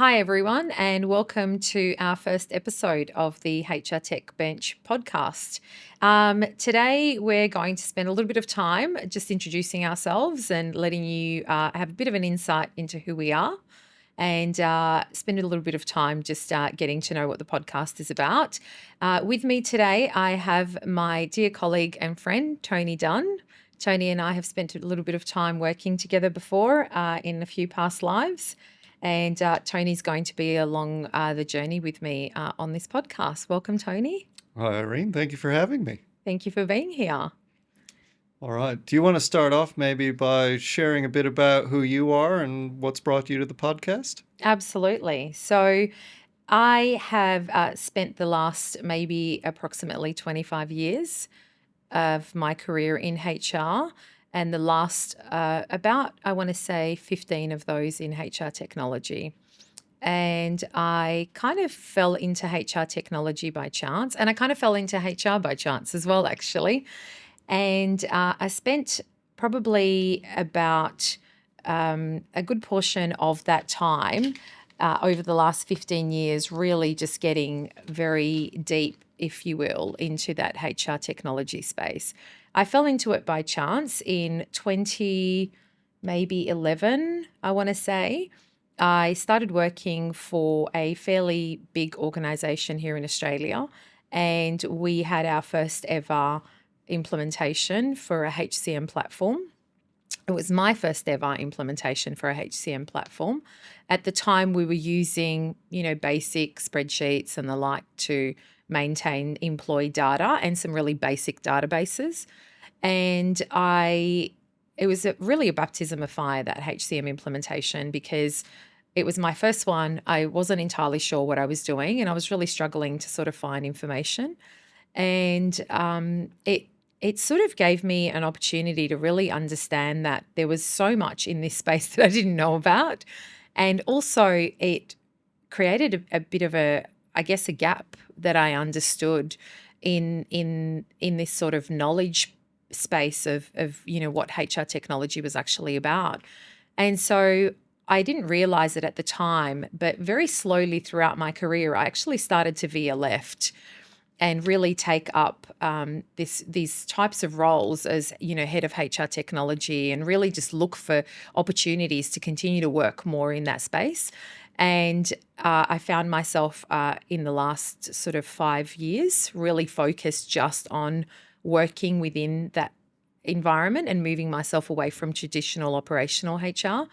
Hi, everyone, and welcome to our first episode of the HR Tech Bench podcast. Today, we're going to spend a little bit of time just introducing ourselves and letting you have a bit of an insight into who we are and spend a little bit of time just getting to know what the podcast is about. With me today, I have my dear colleague and friend, Tony Dunn. Tony and I have spent a little bit of time working together before in a few past lives. And Tony's going to be along the journey with me on this podcast. Welcome, Tony. Hi, Irene. Thank you for having me. Thank you for being here. All right. Do you want to start off maybe by sharing a bit about who you are and what's brought you to the podcast? Absolutely. So I have spent the last maybe approximately 25 years of my career in HR, and the last about, I want to say, 15 of those in HR technology. And I kind of fell into HR technology by chance, and I kind of fell into HR by chance as well, actually. And I spent probably about a good portion of that time over the last 15 years, really just getting very deep, if you will, into that HR technology space. I fell into it by chance in 20, maybe 11, I want to say. I started working for a fairly big organization here in Australia, and we had our first ever implementation for a HCM platform. It was my first ever implementation for a HCM platform. At the time, we were using, basic spreadsheets and the like to maintain employee data and some really basic databases. And it was really a baptism of fire, that HCM implementation, because it was my first one. I wasn't entirely sure what I was doing, and I was really struggling to sort of find information. And it sort of gave me an opportunity to really understand that there was so much in this space that I didn't know about. And also it created a bit of a gap that I understood in this sort of knowledge space of what HR technology was actually about. And so I didn't realize it at the time, but very slowly throughout my career, I actually started to veer left and really take up these types of roles as, head of HR technology, and really just look for opportunities to continue to work more in that space. And I found myself in the last sort of 5 years really focused just on working within that environment and moving myself away from traditional operational HR.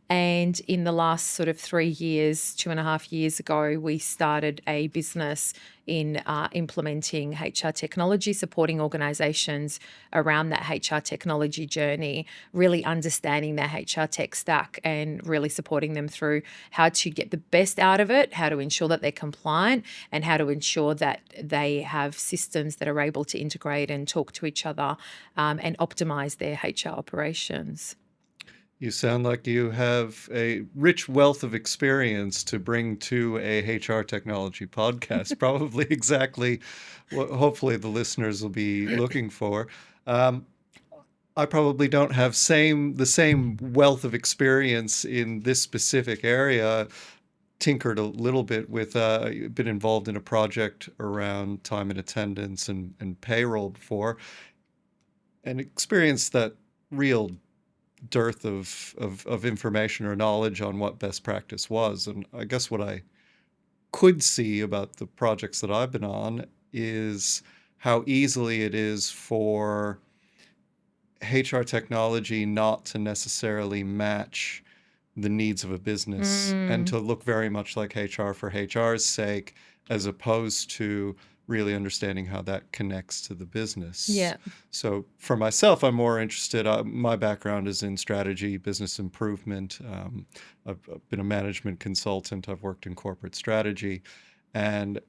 And in the last sort of 3 years, 2.5 years ago, we started a business in implementing HR technology, supporting organisations around that HR technology journey, really understanding their HR tech stack and really supporting them through how to get the best out of it, how to ensure that they're compliant, and how to ensure that they have systems that are able to integrate and talk to each other and optimise their HR operations. You sound like you have a rich wealth of experience to bring to a HR technology podcast, probably exactly what hopefully the listeners will be looking for. I probably don't have the same wealth of experience in this specific area. Tinkered a little bit with, been involved in a project around time and attendance and payroll before, and experienced that real dearth of information or knowledge on what best practice was. And I guess what I could see about the projects that I've been on is how easily it is for HR technology not to necessarily match the needs of a business and to look very much like HR for HR's sake, as opposed to really understanding how that connects to the business. Yeah. So for myself, I'm more interested. My background is in strategy, business improvement. I've been a management consultant. I've worked in corporate strategy. And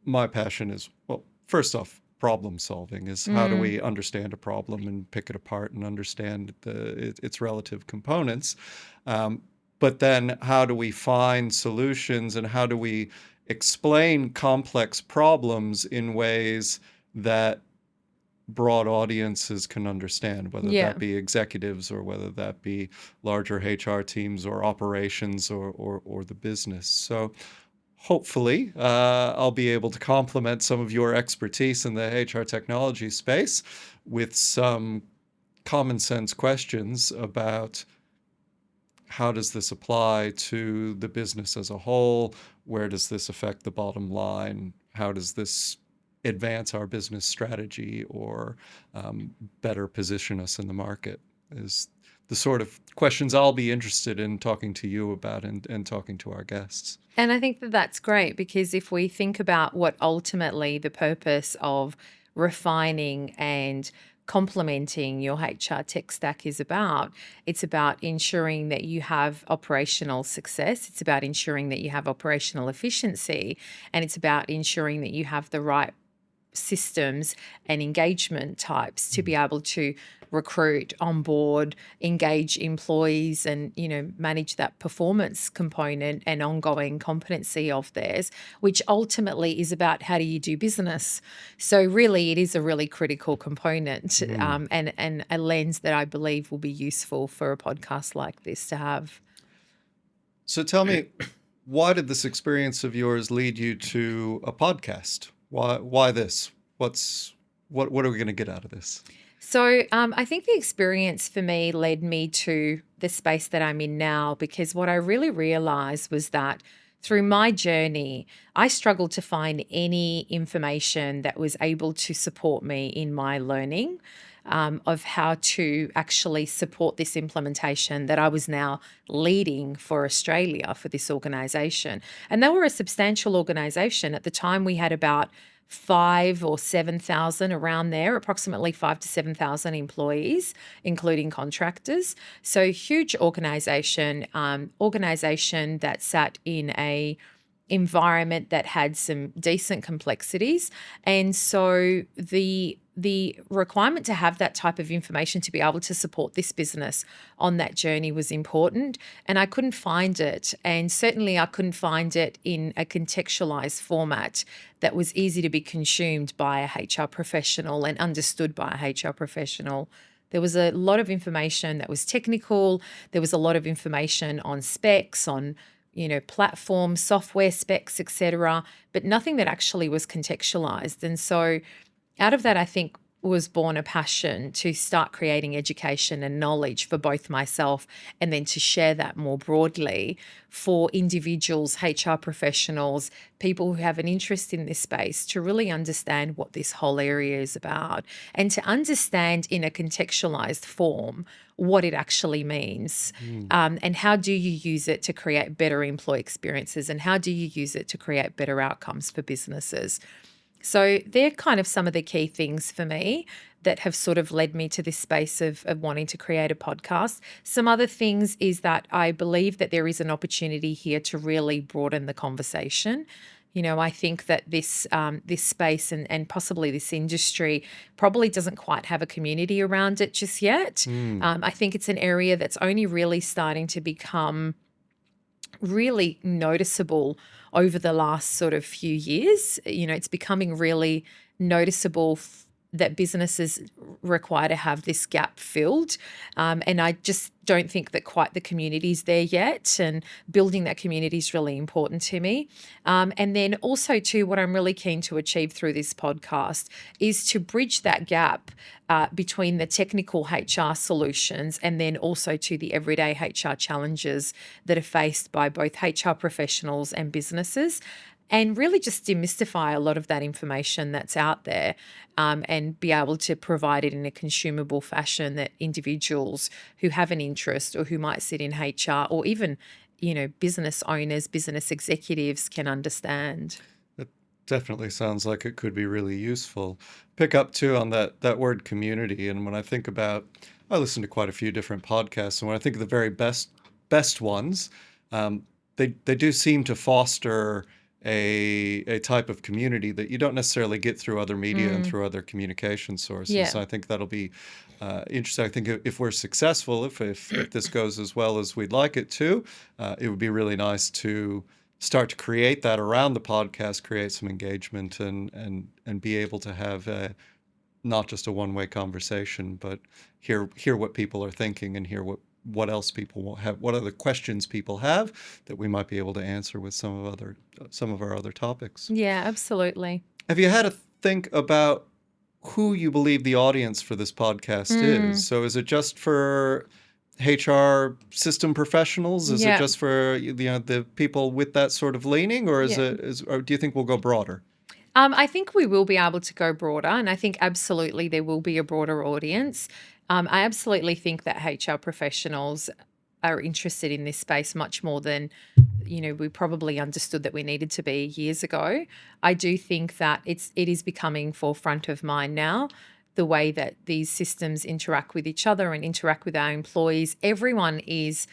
my passion is, well, first off, problem solving is how do we understand a problem and pick it apart and understand its relative components. But then how do we find solutions, and how do we explain complex problems in ways that broad audiences can understand, whether Yeah. that be executives or whether that be larger HR teams or operations or the business. So hopefully, I'll be able to complement some of your expertise in the HR technology space with some common sense questions about how does this apply to the business as a whole? Where does this affect the bottom line? How does this advance our business strategy or better position us in the market? Is the sort of questions I'll be interested in talking to you about and talking to our guests. And I think that that's great, because if we think about what ultimately the purpose of refining and complementing your HR tech stack is about, it's about ensuring that you have operational success. It's about ensuring that you have operational efficiency, and it's about ensuring that you have the right systems and engagement types to be able to recruit, onboard, engage employees, and manage that performance component and ongoing competency of theirs, which ultimately is about how do you do business. So really, it is a really critical component, and a lens that I believe will be useful for a podcast like this to have. So tell me, why did this experience of yours lead you to a podcast? Why this? What are we going to get out of this? So I think the experience for me led me to the space that I'm in now, because what I really realized was that through my journey, I struggled to find any information that was able to support me in my learning of how to actually support this implementation that I was now leading for Australia for this organisation. And they were a substantial organisation. At the time, we had about 5 or 7,000, around there, approximately 5 to 7,000 employees, including contractors. So huge organisation that sat in a environment that had some decent complexities. And so the requirement to have that type of information to be able to support this business on that journey was important, and I couldn't find it. And certainly I couldn't find it in a contextualized format that was easy to be consumed by a HR professional and understood by a HR professional. There was a lot of information that was technical. There was a lot of information on specs, on platform, software specs, etc., but nothing that actually was contextualized. And so out of that, I think, was born a passion to start creating education and knowledge for both myself, and then to share that more broadly for individuals, HR professionals, people who have an interest in this space, to really understand what this whole area is about, and to understand in a contextualized form what it actually means, and how do you use it to create better employee experiences, and how do you use it to create better outcomes for businesses. So they're kind of some of the key things for me that have sort of led me to this space of wanting to create a podcast. Some other things is that I believe that there is an opportunity here to really broaden the conversation. I think that this space and possibly this industry probably doesn't quite have a community around it just yet. I think it's an area that's only really starting to become really noticeable over the last sort of few years. It's becoming really noticeable that businesses require to have this gap filled. And I just don't think that quite the community's there yet. And building that community is really important to me. And then also, too, what I'm really keen to achieve through this podcast is to bridge that gap between the technical HR solutions and then also to the everyday HR challenges that are faced by both HR professionals and businesses, and really just demystify a lot of that information that's out there, and be able to provide it in a consumable fashion that individuals who have an interest or who might sit in HR, or even, business owners, business executives, can understand. It definitely sounds like it could be really useful. Pick up too on that word community. And when I think about, I listen to quite a few different podcasts, and when I think of the very best ones, they do seem to foster a type of community that you don't necessarily get through other media and through other communication sources. Yeah. So I think that'll be interesting. I think if we're successful, if this goes as well as we'd like it to, it would be really nice to start to create that around the podcast, create some engagement, and be able to have not just a one-way conversation, but hear what people are thinking and hear what else people will have, what other questions people have that we might be able to answer with some of our other topics. Yeah, absolutely. Have you had to think about who you believe the audience for this podcast is? So is it just for HR system professionals? Is it Yeah. just for the people with that sort of leaning, or Yeah. or do you think we'll go broader? I think we will be able to go broader, and I think absolutely there will be a broader audience. I absolutely think that HR professionals are interested in this space much more than we probably understood that we needed to be years ago. I do think that it is becoming forefront of mind now, the way that these systems interact with each other and interact with our employees. Everyone is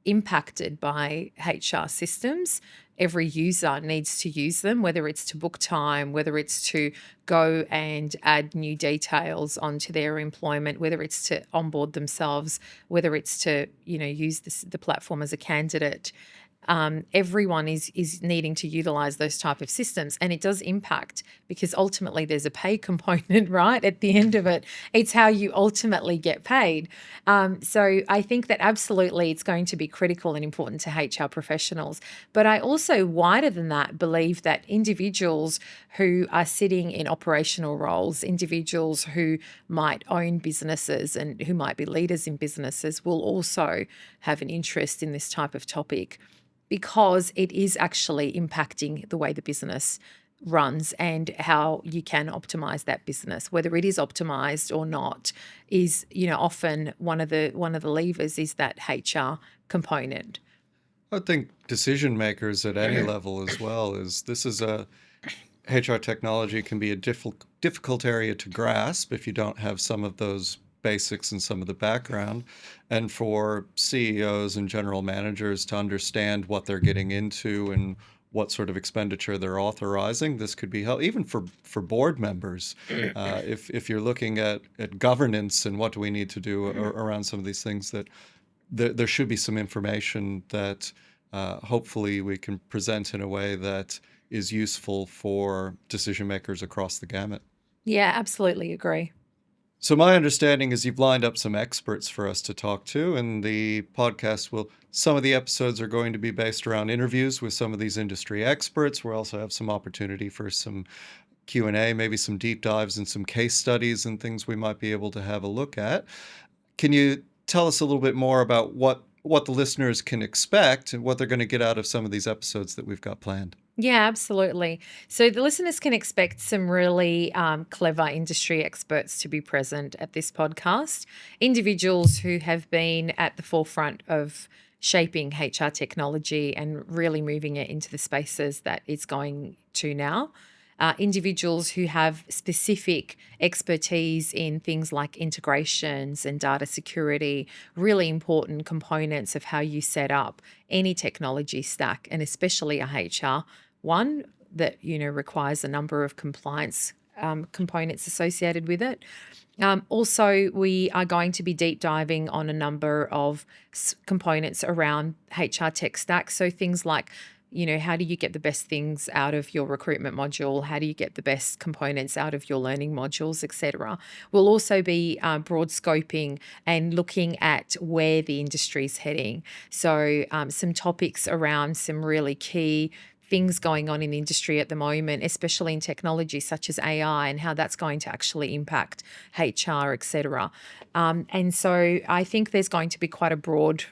impacted by HR systems. Every user needs to use them, whether it's to book time, whether it's to go and add new details onto their employment, whether it's to onboard themselves, whether it's to use the platform as a candidate. Everyone is needing to utilize those type of systems, and it does impact because ultimately there's a pay component, right? At the end of it, it's how you ultimately get paid. So I think that absolutely it's going to be critical and important to HR professionals. But I also, wider than that, believe that individuals who are sitting in operational roles, individuals who might own businesses and who might be leaders in businesses will also have an interest in this type of topic, because it is actually impacting the way the business runs and how you can optimize that business. Whether it is optimized or not is, often one of the levers is that HR component. I think decision makers at any level as well is a HR technology can be a difficult area to grasp if you don't have some of those basics and some of the background. And for CEOs and general managers to understand what they're getting into and what sort of expenditure they're authorizing, this could be helpful even for board members. If you're looking at governance and what do we need to do around some of these things, that there should be some information that hopefully we can present in a way that is useful for decision makers across the gamut. Yeah, absolutely agree. So my understanding is you've lined up some experts for us to talk to, and the podcast some of the episodes are going to be based around interviews with some of these industry experts. We'll also have some opportunity for some Q&A, maybe some deep dives and some case studies and things we might be able to have a look at. Can you tell us a little bit more about what the listeners can expect and what they're going to get out of some of these episodes that we've got planned? Yeah, absolutely. So the listeners can expect some really clever industry experts to be present at this podcast, individuals who have been at the forefront of shaping HR technology and really moving it into the spaces that it's going to now. Individuals who have specific expertise in things like integrations and data security, really important components of how you set up any technology stack, and especially a HR one that requires a number of compliance components associated with it. Also, we are going to be deep diving on a number of components around HR tech stack. So things like, how do you get the best things out of your recruitment module? How do you get the best components out of your learning modules, etc.? We'll also be broad scoping and looking at where the industry is heading. So some topics around some really key things going on in the industry at the moment, especially in technology such as AI and how that's going to actually impact HR, etc. And so I think there's going to be quite a broad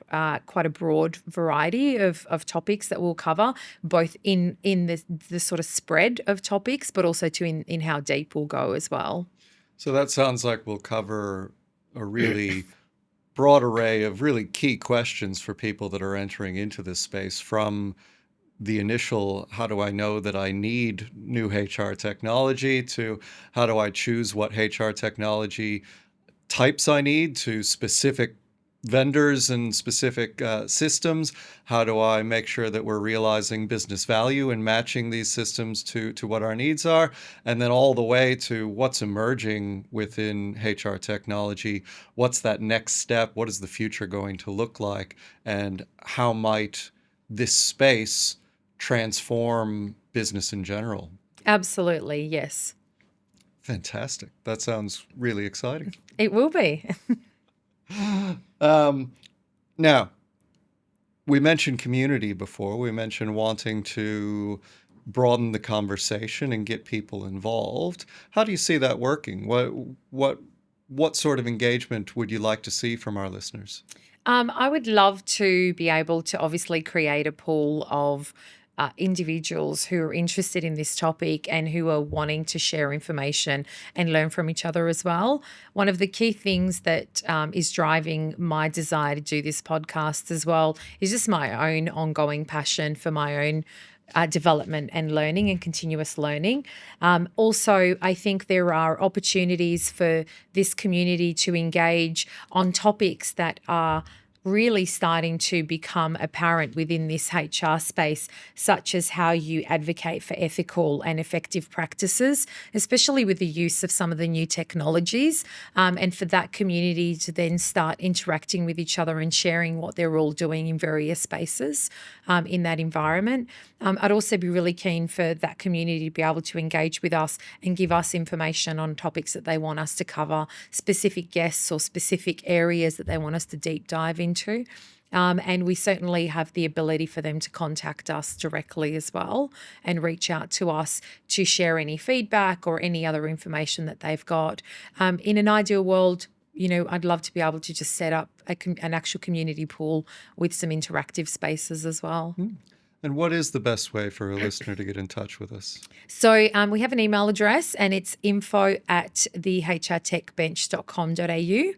variety of topics that we'll cover, both in the sort of spread of topics, but also in how deep we'll go as well. So that sounds like we'll cover a really broad array of really key questions for people that are entering into this space, from the initial, how do I know that I need new HR technology, to how do I choose what HR technology types I need, to specific vendors and specific systems. How do I make sure that we're realizing business value and matching these systems to what our needs are? And then all the way to what's emerging within HR technology. What's that next step? What is the future going to look like? And how might this space transform business in general? Absolutely, yes. Fantastic. That sounds really exciting. It will be. Now, we mentioned community before. We mentioned wanting to broaden the conversation and get people involved. How do you see that working? What sort of engagement would you like to see from our listeners? I would love to be able to obviously create a pool of individuals who are interested in this topic and who are wanting to share information and learn from each other as well. One of the key things that is driving my desire to do this podcast as well is just my own ongoing passion for my own development and learning and continuous learning. Also, I think there are opportunities for this community to engage on topics that are really starting to become apparent within this HR space, such as how you advocate for ethical and effective practices, especially with the use of some of the new technologies, and for that community to then start interacting with each other and sharing what they're all doing in various spaces in that environment. I'd also be really keen for that community to be able to engage with us and give us information on topics that they want us to cover, specific guests or specific areas that they want us to deep dive into. And we certainly have the ability for them to contact us directly as well and reach out to us to share any feedback or any other information that they've got. In an ideal world, I'd love to be able to just set up an actual community pool with some interactive spaces as well. And what is the best way for a listener to get in touch with us? So we have an email address and it's info@thehrtechbench.com.au.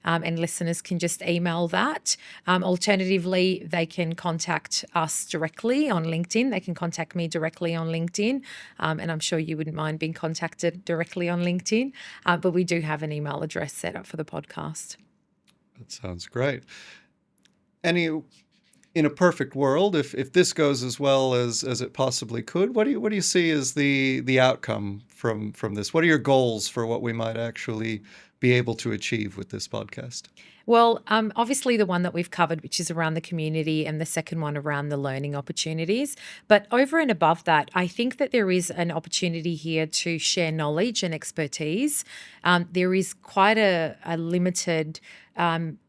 And listeners can just email that. Alternatively, they can contact us directly on LinkedIn. They can contact me directly on LinkedIn. And I'm sure you wouldn't mind being contacted directly on LinkedIn. But we do have an email address set up for the podcast. That sounds great. In a perfect world, if this goes as well as it possibly could, what do you see as the outcome from this? What are your goals for what we might actually be able to achieve with this podcast? Well, obviously the one that we've covered, which is around the community, and the second one around the learning opportunities. But over and above that, I think that there is an opportunity here to share knowledge and expertise. There is quite a limited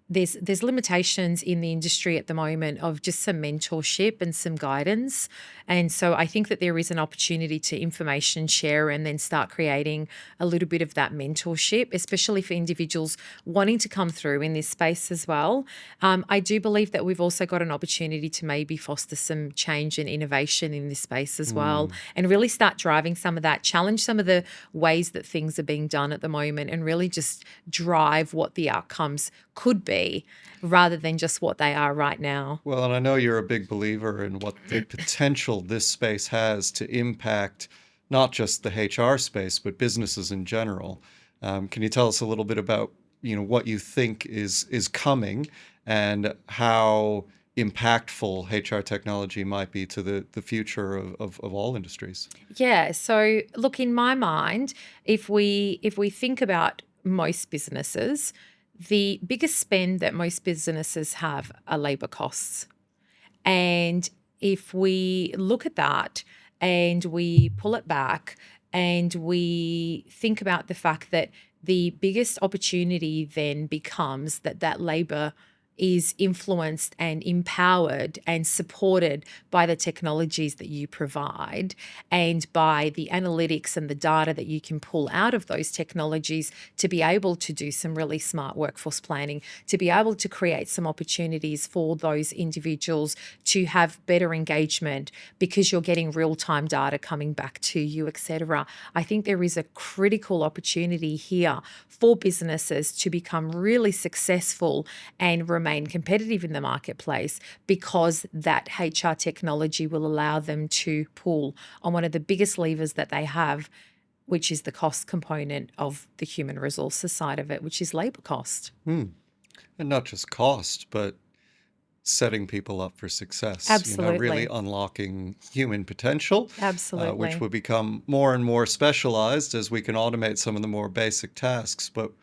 there's limitations in the industry at the moment of just some mentorship and some guidance. And so I think that there is an opportunity to information share and then start creating a little bit of that mentorship, especially for individuals wanting to come through in this space as well. I do believe that we've also got an opportunity to maybe foster some change and innovation in this space as well, and really start driving some of that, challenge some of the ways that things are being done at the moment, and really just drive what the outcomes could be rather than just what they are right now. Well, and I know you're a big believer in what the potential this space has to impact not just the HR space, but businesses in general. Can you tell us a little bit about, what you think is coming and how impactful HR technology might be to the future of all industries? Yeah. So look, in my mind, if we think about most businesses, the biggest spend that most businesses have are labor costs. And if we look at that and we pull it back and we think about the fact that the biggest opportunity then becomes that labor is influenced and empowered and supported by the technologies that you provide and by the analytics and the data that you can pull out of those technologies to be able to do some really smart workforce planning, to be able to create some opportunities for those individuals to have better engagement because you're getting real-time data coming back to you, etc. I think there is a critical opportunity here for businesses to become really successful and remain competitive in the marketplace because that HR technology will allow them to pull on one of the biggest levers that they have, which is the cost component of the human resources side of it, which is labor cost. And not just cost, but setting people up for success. Absolutely. Really unlocking human potential. Absolutely. Which will become more and more specialized as we can automate some of the more basic tasks. But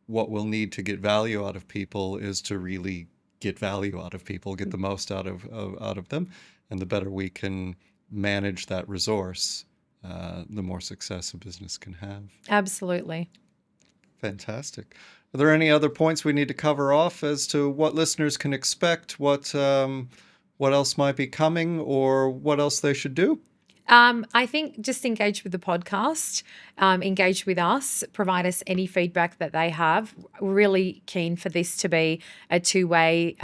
what we'll need to get value out of people is to really get value out of people, get the most out of them. And the better we can manage that resource, the more success a business can have. Absolutely. Fantastic. Are there any other points we need to cover off as to what listeners can expect, what else might be coming, or what else they should do? I think just engage with the podcast, engage with us, provide us any feedback that they have. We're really keen for this to be a two-way,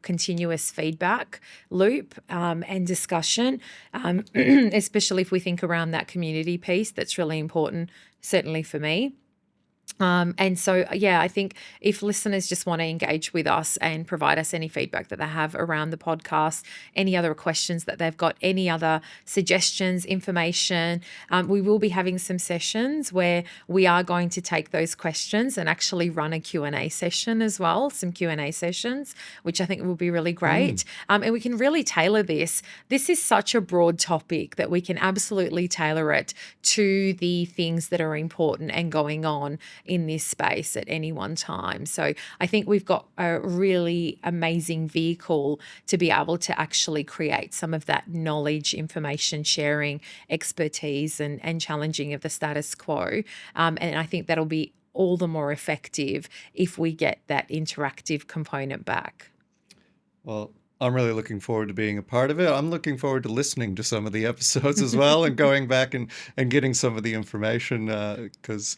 continuous feedback loop and discussion, especially if we think around that community piece. That's really important, certainly for me. And so, yeah, I think if listeners just want to engage with us and provide us any feedback that they have around the podcast, any other questions that they've got, any other suggestions, information, we will be having some sessions where we are going to take those questions and actually run a Q&A session as well, some Q&A sessions, which I think will be really great. And we can really tailor this. This is such a broad topic that we can absolutely tailor it to the things that are important and going on in this space at any one time. So I think we've got a really amazing vehicle to be able to actually create some of that knowledge, information sharing, expertise, and challenging of the status quo. And I think that'll be all the more effective if we get that interactive component back. Well, I'm really looking forward to being a part of it. I'm looking forward to listening to some of the episodes as well and going back and getting some of the information because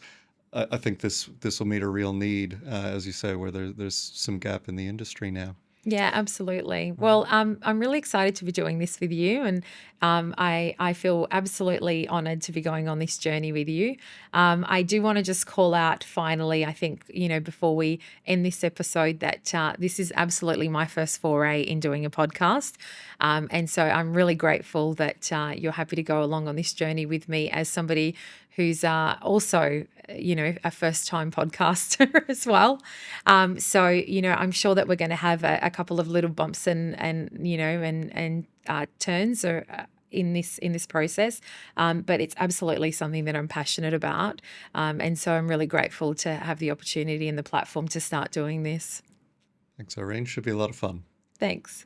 I think this will meet a real need, as you say, where there's some gap in the industry now. Yeah, absolutely. Well, I'm really excited to be doing this with you, and I feel absolutely honoured to be going on this journey with you. I do want to just call out finally, I think, before we end this episode, that this is absolutely my first foray in doing a podcast. And so I'm really grateful that you're happy to go along on this journey with me as somebody who's also, a first-time podcaster as well. So, I'm sure that we're going to have a couple of little bumps and turns or in this process, but it's absolutely something that I'm passionate about, and so I'm really grateful to have the opportunity and the platform to start doing this. Thanks, Irene. Should be a lot of fun. Thanks.